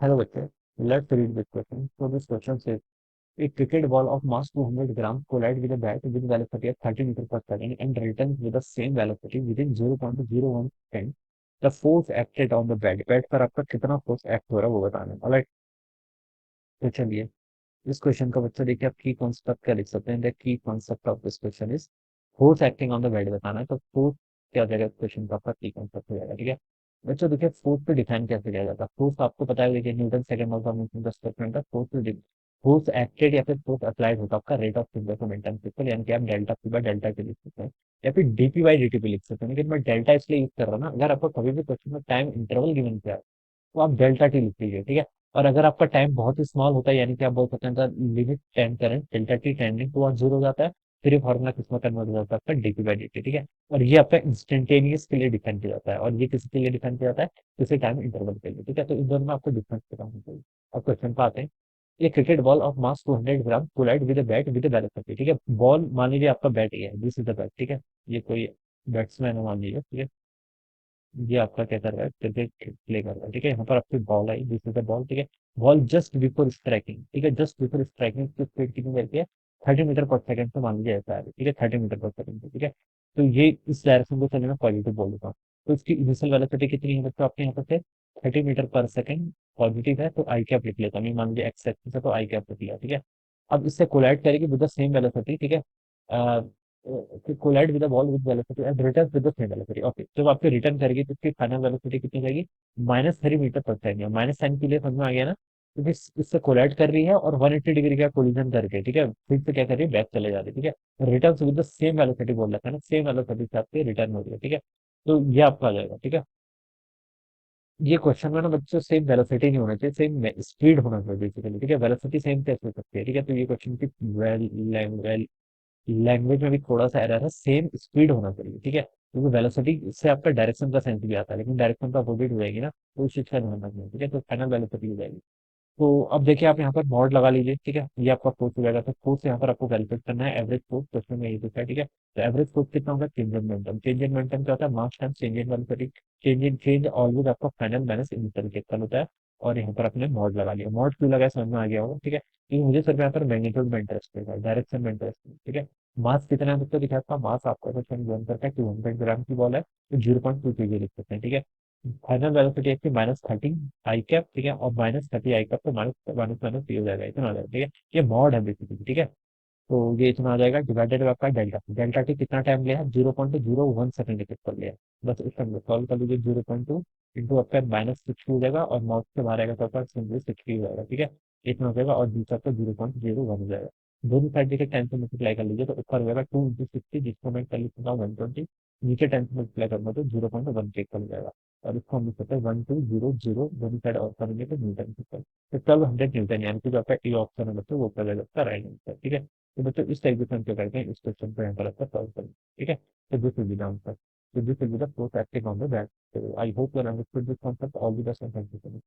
Hello, Victor. Let's read this question. So this question says, a cricket ball of mass 200 grams collide with a bat with velocity of 30 meters per second and returns with the same velocity within 0.01 second. The force acted on the bat. Bat पर आपका कितना force act हो रहा है वो बताना है। Alright, तो चलिए इस क्वेश्चन का बच्चा देखिए आप की कॉन्सेप्ट क्या लिख सकते हैं। The key concept of this question is force acting on the bat बताना है। तो फोर्स क्या हो जाएगा क्वेश्चन का आपका की कॉन्सेप्ट हो जाएगा। ठीक है बच्चों, देखिए फोर्स को डिफाइन कैसे किया जाता है। फोर्स आपको पता है, देखिए न्यूटन सेकंड ऑफ मोशन का स्टेटमेंट है। फोर्स एक्टेड या फिर फोर्स अप्लाइड होता है आपका rate of feedback momentum simple, यानी कि आप डेल्टा पी बाय डेल्टा के लिख सकते हैं या फिर डीपी बाई डी लिख सकते हैं। लेकिन मैं डेल्टा इसलिए यूज कर रहा हूँ ना, अगर आपको कभी भी क्वेश्चन में टाइम इंटरवल गिवन किया है तो आप डेल्टा टी लिख लीजिए। ठीक है, और अगर आपका टाइम बहुत ही स्मॉल होता है, यानी कि आप बोल सकते हैं limit time current delta t tending to zero हो जाता है, फिर ये फॉर्मूला किसमें कन्वर्ट हो जाता है आपका डीपी बाई डी ठीक है। और ये आपका इंस्टेंटेनियस के लिए डिफाइन किया जाता है और ये किसी के लिए डिफाइन किया जाता है, किसी टाइम इंटरवल के लिए। ठीक है, तो इन दोनों में आपको डिफरेंस पता होना चाहिए। अब क्वेश्चन पे आते हैं। ये cricket ball of mass 200 gram collide with bat with velocity. ठीक है, बॉल मान लीजिए आपका बैट ही है, दिस इज द बैट। ठीक है, ये कोई बैट्समैन है मान लीजिए। ठीक है, ये आपका क्या कर रहा है, क्रिकेट प्ले कर रहा है। ठीक है, यहाँ पर आपकी ball I, this is the ball. ठीक है, बॉल जस्ट बिफोर स्ट्राइकिंग। ठीक है, जस्ट बिफोर स्ट्राइकिंग की स्पीड कितनी रहती है, 30 मीटर पर सेकंड से मान लीजिए ऐसा है। ठीक है, 30 मीटर पर सेकंड से। ठीक है, तो ये इस डायरेक्शन को चलने में पॉजिटिव बोल देता हूँ। तो इसकी इनिशियल वेलोसिटी कितनी है बच्चों आपके यहाँ पर से 30 मीटर पर सेकंड पॉजिटिव है, तो आई कैप लिख लेता हूँ। मैं मान लीजिए एक्स एक्सिस है तो आई कैप लिख लिया। ठीक है, अब इससे कोलाइड करेगी विद द सेम वेलोसिटी। ठीक है, collide with the ball with velocity and return with the same velocity. Okay, जब आपके रिटर्न करेगी तो उसकी फाइनल वेलोसिटी कितनी जाएगी, -3 मीटर पर सेकंड। माइनस साइन के लिए समझ में आ गया ना, क्योंकि इससे कोलाइड कर रही है और 180 डिग्री का कोलिजन करके। ठीक है, फिर से क्या कर रही है, बैक चले जा रही है। ठीक है, return with the same velocity बोल रखा है ना, सेम वेलोसिटी से आपकी रिटर्न हो रही है। ठीक है, तो ये आपका आ जाएगा। ठीक है, ये क्वेश्चन में ना बच्चों सेम वेलोसिटी नहीं होना चाहिए, सेम स्पीड होना चाहिए बेसिकली। ठीक है, वेलोसिटी सेम कैसे हो सकती है। ठीक है, तो ये क्वेश्चन की वेल लैंग्वेज में भी थोड़ा सा एरर है, सेम स्पीड होना चाहिए। ठीक है, क्योंकि वेलोसिटी से आपका डायरेक्शन का सेंस भी आता है, लेकिन डायरेक्शन का अपोजिट हो जाएगी ना, तो उस चीज का ध्यान रखना है। ठीक है, तो फाइनल वेलोसिटी हो जाएगी। तो अब देखिए आप यहाँ पर मॉड लगा लीजिए। ठीक है, ये आपका फोर्स हो जाएगा। तो फोर्स यहाँ पर आपको कैलकुलेट करना है, एवरेज फोर्स क्वेश्चन में यही पूछा है। ठीक है, तो एवरेज फोर्स कितना होगा, change in momentum. Change in momentum क्या होता है, मास time change in velocity. Change always आपका फाइनल माइनस इनिशियल के इक्वल होता है। और यहाँ पर आपने मॉड लगा लिया। मॉड क्यों लगाया समझ में आ गया होगा। ठीक है, क्योंकि मुझे सिर्फ यहाँ पर मैग्नीट्यूड में इंटरेस्ट है, डायरेक्शन में इंटरेस्ट है। ठीक है, मास कितना है बच्चों, दिखा आपका मास आपका क्वेश्चन गिवन करता है 200 ग्राम की बॉल है, तो 0.2 kg लिख सकते हैं। ठीक है, फाइनल वेलोसिटी आपकी -30 आई कैप। ठीक है, और -30 आई कैप तो माइनस माइनस माइनस ये हो जाएगा, इतना आ जाएगा। ठीक है, ये मॉड है बेसिकली। ठीक है, तो ये इतना आ जाएगा डिवाइडेड बाय आपका डेल्टा। डेल्टा टी कितना टाइम लिया है, 0.01 सेकंड कर लिया है। बस इसका सॉल्व कर लीजिए, 0.2 इंटू आपका -60 हो जाएगा और मॉड से बाहर आएगा तो आपका सिंपली 60 हो जाएगा। ठीक है, इतना हो जाएगा और दूसरा आपका 0.01 हो जाएगा। दोनों साइड देखिए 10 से मल्टीप्लाई कर लीजिए तो ऊपर हो जाएगा 2 इंटू 60, जिसको मैं कर लिखता हूँ 120। नीचे 10 से मल्टीप्लाई करूंगा तो 0.1 के इक्वल हो जाएगा। और इसको हम लिख सकते हैं 1200, दोनों साइड और करेंगे तो न्यूटन के इक्वल। तो 1200 न्यूटन, यानी कि जो आपका ए ऑप्शन है बच्चों वो कर जाएगा राइट आंसर। ठीक है, तो बच्चों इस टाइप से हम क्या करते हैं, इस क्वेश्चन को यहाँ पर आपका सॉल्व करें। ठीक है, तो this will be the answer. So this will be the fourth acting on the back. So I hope you understood this concept. All the best and thank you so much.